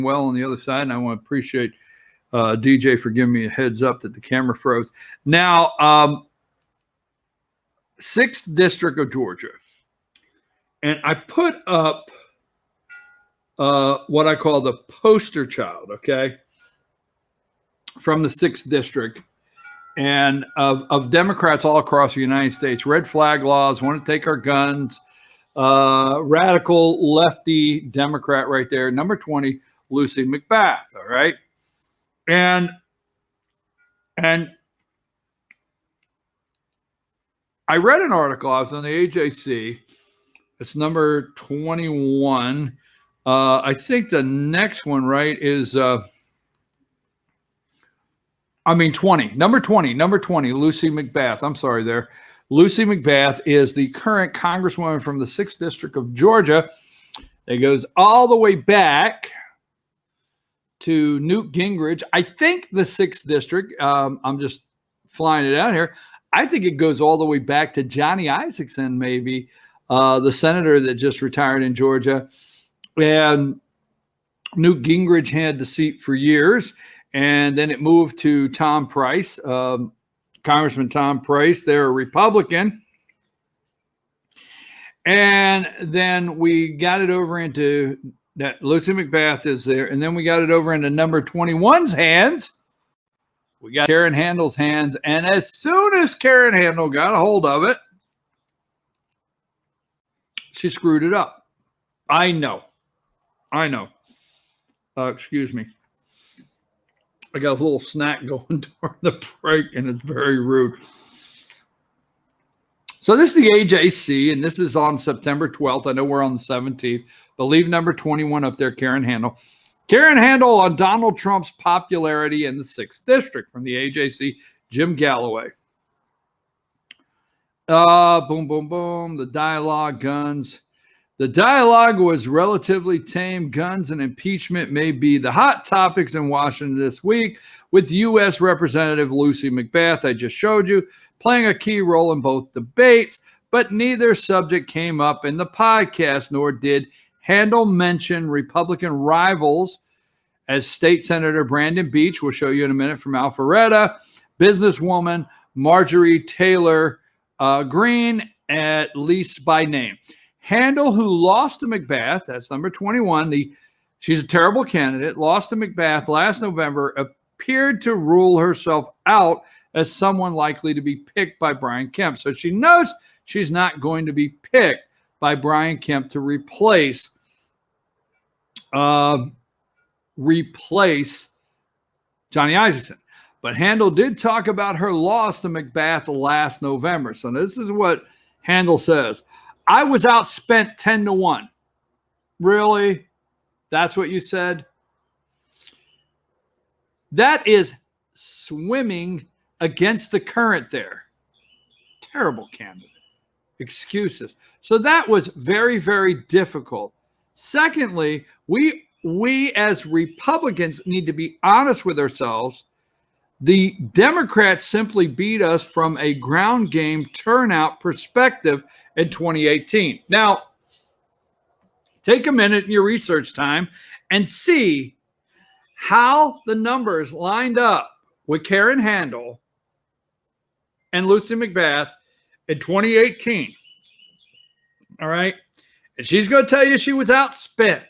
well on the other side, and I want to appreciate DJ for giving me a heads up that the camera froze. Now, 6th District of Georgia, and I put up what I call the poster child, okay, from the 6th District, and of Democrats all across the United States. Red flag laws, want to take our guns, radical lefty Democrat right there, number 20, Lucy McBath, all right? And I read an article, I was on the AJC, it's number 21. I think the next one, right, is 20, number 20, Lucy McBath. I'm sorry there. Lucy McBath is the current congresswoman from the 6th District of Georgia. It goes all the way back to Newt Gingrich. I think the 6th District, I'm just flying it out here, I think it goes all the way back to Johnny Isakson, maybe, the senator that just retired in Georgia. And Newt Gingrich had the seat for years, and then it moved to Tom Price, Congressman Tom Price. They're a Republican. And then we got it over into that Lucy McBath is there, and then we got it over into number 21's hands. We got Karen Handel's hands, and as soon as Karen Handel got a hold of it, she screwed it up. I know. Excuse me. I got a little snack going during the break, and it's very rude. So this is the AJC, and this is on September 12th. I know we're on the 17th, but leave number 21 up there, Karen Handel. Karen Handel on Donald Trump's popularity in the 6th District from the AJC, Jim Galloway. Boom, boom, boom. The dialogue, guns. The dialogue was relatively tame. Guns and impeachment may be the hot topics in Washington this week, with U.S. Representative Lucy McBath, I just showed you, playing a key role in both debates, but neither subject came up in the podcast, nor did Handel mention Republican rivals, as State Senator Brandon Beach, we'll show you in a minute, from Alpharetta, businesswoman Marjorie Taylor Greene, at least by name. Handel, who lost to McBath, that's number 21, she's a terrible candidate, lost to McBath last November, appeared to rule herself out as someone likely to be picked by Brian Kemp. So she knows she's not going to be picked by Brian Kemp to replace Johnny Isakson. But Handel did talk about her loss to McBath last November. So this is what Handel says. I was outspent 10-1. Really? That's what you said? That is swimming against the current there. Terrible candidate. Excuses. So that was very, very difficult. Secondly, we as Republicans need to be honest with ourselves. The Democrats simply beat us from a ground game turnout perspective in 2018. Now, take a minute in your research time and see how the numbers lined up with Karen Handel and Lucy McBath in 2018. All right? And she's going to tell you she was outspent.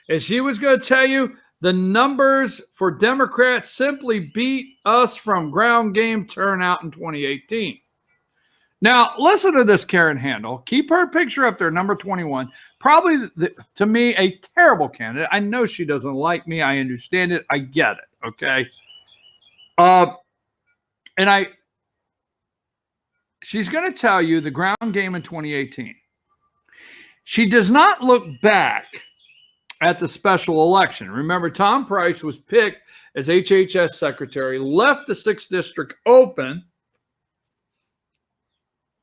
And she was going to tell you the numbers for Democrats simply beat us from ground game turnout in 2018. Now, listen to this Karen Handel. Keep her picture up there, number 21. Probably, to me, a terrible candidate. I know she doesn't like me. I understand it. I get it, okay? She's going to tell you the ground game in 2018. She does not look back at the special election. Remember, Tom Price was picked as HHS secretary, left the 6th District open,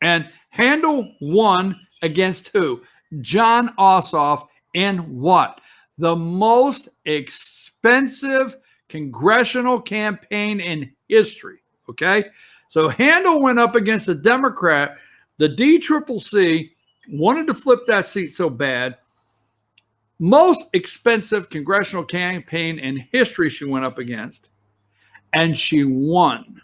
and Handel won against who? John Ossoff in what? The most expensive congressional campaign in history, okay? So Handel went up against a Democrat. The DCCC wanted to flip that seat so bad. most expensive congressional campaign in history she went up against, and she won.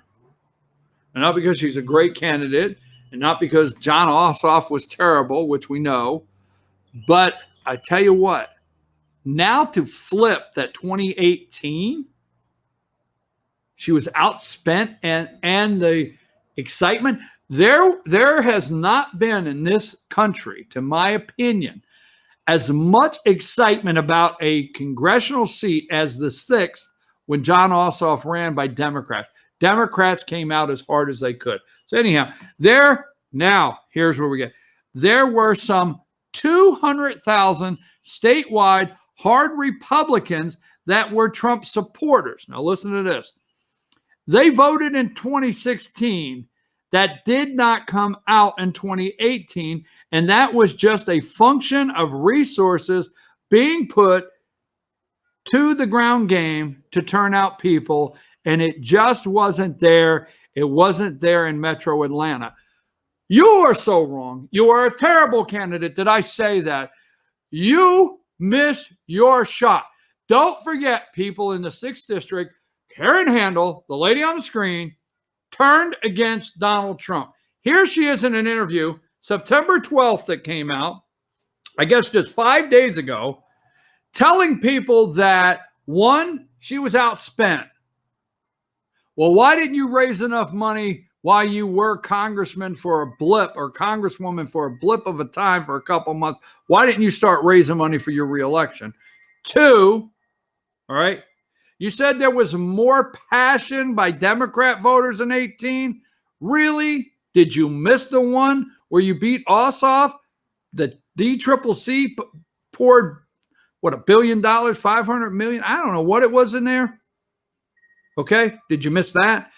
And not because she's a great candidate, and not because John Ossoff was terrible, which we know, but I tell you what, now to flip that 2018, she was outspent, and the excitement, there has not been in this country, to my opinion, as much excitement about a congressional seat as the 6th when John Ossoff ran by Democrats. Democrats came out as hard as they could. So anyhow, here's where we get. There were some 200,000 statewide hard Republicans that were Trump supporters. Now listen to this. They voted in 2016 that did not come out in 2018, and that was just a function of resources being put to the ground game to turn out people, and it just wasn't there. It wasn't there in Metro Atlanta. You are so wrong. You are a terrible candidate. Did I say that? You missed your shot. Don't forget, people in the 6th District, Karen Handel, the lady on the screen, turned against Donald Trump. Here she is in an interview, September 12th, that came out, I guess just 5 days ago, telling people that, one, she was outspent. Well, why didn't you raise enough money while you were congressman for a blip, or congresswoman for a blip of a time for a couple months? Why didn't you start raising money for your reelection? Two, all right, you said there was more passion by Democrat voters in 18. Really? Did you miss the one where you beat Ossoff? The DCCC poured, what, $1 billion, $500 million? I don't know what it was in there. Okay, did you miss that?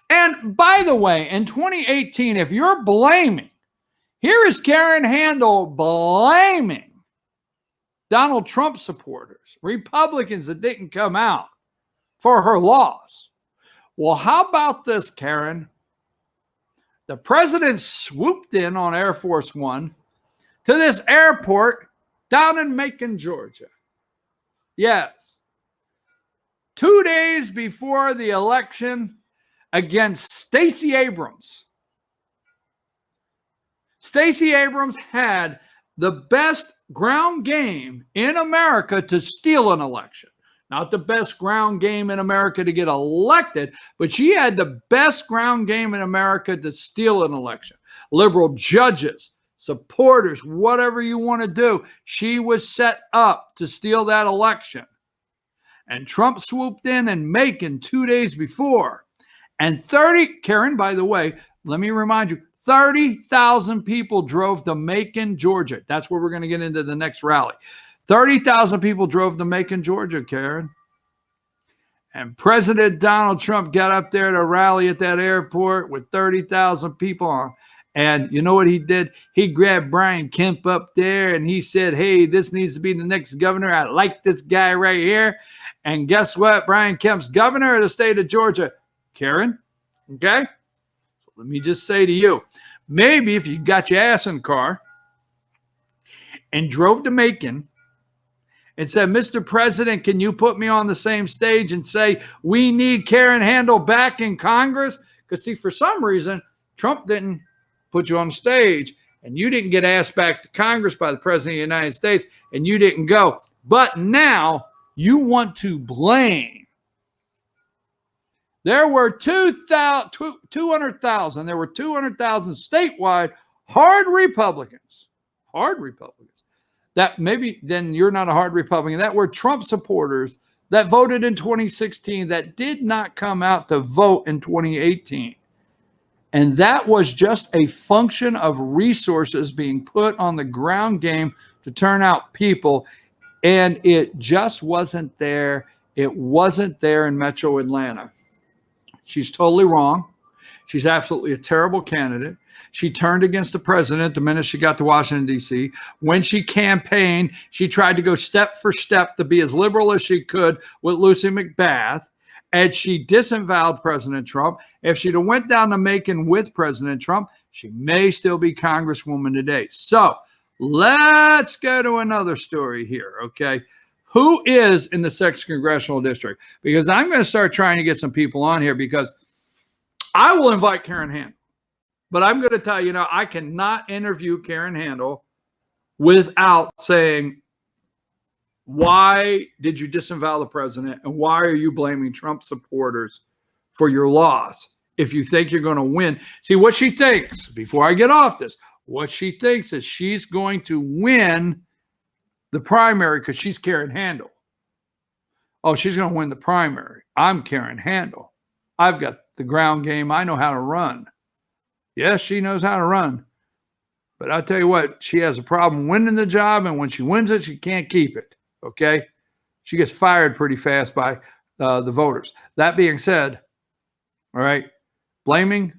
And by the way, in 2018, if you're blaming, here is Karen Handel blaming Donald Trump supporters, Republicans that didn't come out, for her loss. Well, how about this, Karen? The president swooped in on Air Force One to this airport down in Macon, Georgia. Yes. 2 days before the election against Stacey Abrams. Stacey Abrams had the best ground game in America to steal an election. Not the best ground game in America to get elected, but she had the best ground game in America to steal an election. Liberal judges, supporters, whatever you want to do, she was set up to steal that election. And Trump swooped in Macon 2 days before. And Karen, by the way, let me remind you, 30,000 people drove to Macon, Georgia. That's where we're going to get into the next rally. 30,000 people drove to Macon, Georgia, Karen. And President Donald Trump got up there to rally at that airport with 30,000 people on. And you know what he did? He grabbed Brian Kemp up there and he said, hey, this needs to be the next governor. I like this guy right here. And guess what? Brian Kemp's governor of the state of Georgia. Karen, okay? So let me just say to you, maybe if you got your ass in the car and drove to Macon and said, Mr. President, can you put me on the same stage and say, we need Karen Handel back in Congress? Because see, for some reason, Trump didn't put you on stage and you didn't get asked back to Congress by the President of the United States and you didn't go. But now you want to blame. There were 200,000. There were 200,000 statewide hard Republicans. Hard Republicans. That maybe then you're not a hard Republican. That were Trump supporters that voted in 2016 that did not come out to vote in 2018. And that was just a function of resources being put on the ground game to turn out people. And it just wasn't there. It wasn't there in Metro Atlanta. She's totally wrong. She's absolutely a terrible candidate. She turned against the president the minute she got to Washington, D.C. When she campaigned, she tried to go step for step to be as liberal as she could with Lucy McBath. And she disavowed President Trump. If she'd have went down to Macon with President Trump, she may still be Congresswoman today. So Let's go to another story here, okay? Who is in the 6th Congressional District? Because I'm going to start trying to get some people on here because I will invite Karen Handel. But I'm going to tell you, I cannot interview Karen Handel without saying, why did you disavow the president? And why are you blaming Trump supporters for your loss if you think you're going to win? See, what she thinks, before I get off this, what she thinks is she's going to win the primary because she's Karen Handel. Oh, she's going to win the primary. I'm Karen Handel. I've got the ground game. I know how to run. Yes, she knows how to run. But I'll tell you what, she has a problem winning the job, and when she wins it, she can't keep it, okay? She gets fired pretty fast by the voters. That being said, all right, blaming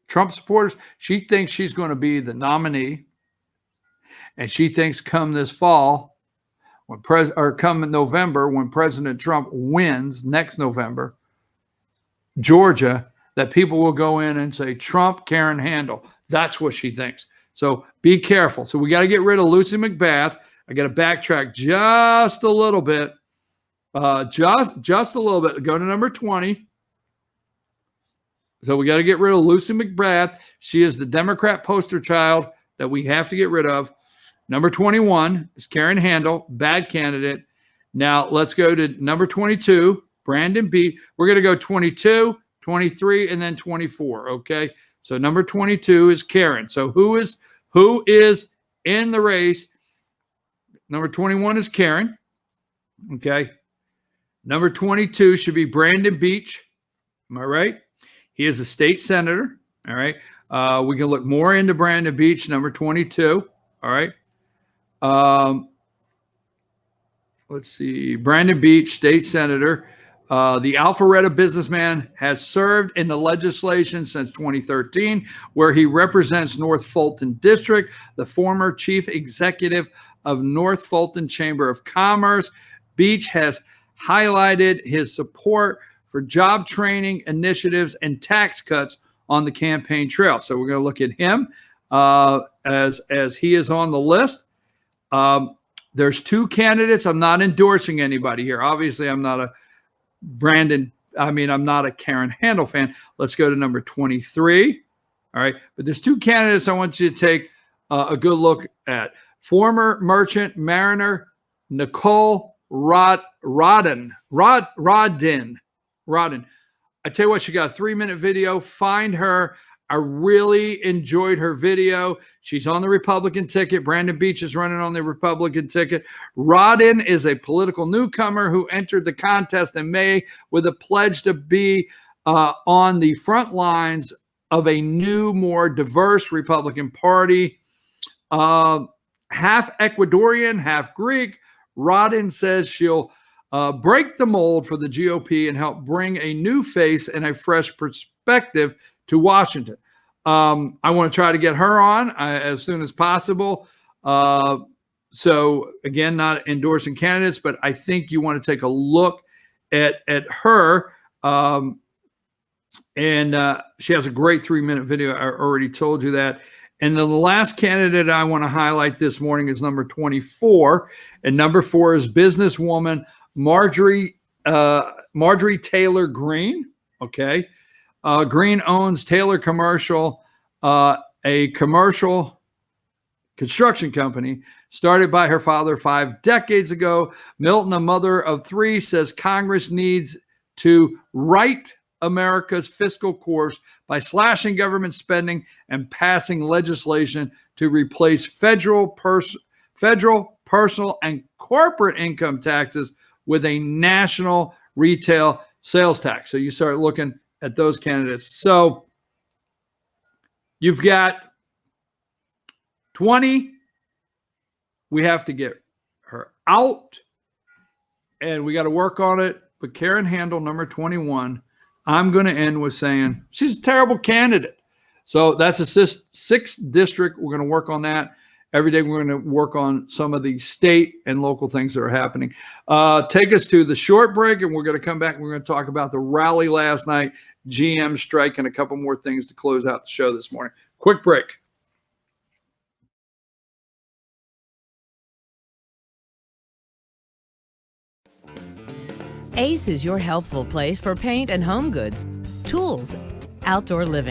Trump supporters, she thinks she's going to be the nominee, and she thinks come this fall, come in November, when President Trump wins next November, Georgia, that people will go in and say, Trump, Karen Handel. That's what she thinks. So be careful. So we got to get rid of Lucy McBath. I got to backtrack just a little bit. Just a little bit. Go to number 20. So we got to get rid of Lucy McBath. She is the Democrat poster child that we have to get rid of. Number 21 is Karen Handel, bad candidate. Now let's go to number 22, Brandon B. We're going to go 22, 23, and then 24, okay? So number 22 is Karen. So who is in the race? Number 21 is Karen, okay? Number 22 should be Brandon Beach. Am I right? He is a state senator, all right? We can look more into Brandon Beach, number 22, all right? Let's see. Brandon Beach, state senator. The Alpharetta businessman has served in the legislation since 2013, where he represents North Fulton District, the former chief executive of North Fulton Chamber of Commerce. Beach has highlighted his support for job training initiatives and tax cuts on the campaign trail. So we're going to look at him as he is on the list. There's two candidates. I'm not endorsing anybody here. Obviously, I'm not a Karen Handel fan. Let's go to number 23. All right. But there's two candidates I want you to take a good look at. Former merchant mariner Nicole Rodden. I tell you what, she got a 3-minute video. Find her. I really enjoyed her video. She's on the Republican ticket. Brandon Beach is running on the Republican ticket. Rodden is a political newcomer who entered the contest in May with a pledge to be on the front lines of a new, more diverse Republican Party. Half Ecuadorian, half Greek, Rodden says she'll break the mold for the GOP and help bring a new face and a fresh perspective to Washington. I want to try to get her on as soon as possible. So again, not endorsing candidates, but I think you want to take a look at her. And she has a great 3-minute video. I already told you that. And then the last candidate I want to highlight this morning is number 24. And number 4 is businesswoman Marjorie Taylor Greene. Okay. Greene owns Taylor Commercial, a commercial construction company started by her father 5 decades ago. Milton, a mother of 3, says Congress needs to right America's fiscal course by slashing government spending and passing legislation to replace federal, personal, and corporate income taxes with a national retail sales tax. So you start looking at those candidates. So you've got 20. We have to get her out, and we got to work on it. But Karen Handel, number 21, I'm going to end with saying she's a terrible candidate. So that's a 6th district. We're going to work on that. Every day we're going to work on some of the state and local things that are happening. Take us to the short break, and we're going to come back. We're going to talk about the rally last night, GM strike, and a couple more things to close out the show this morning. Quick break. Ace is your helpful place for paint and home goods, tools, outdoor living.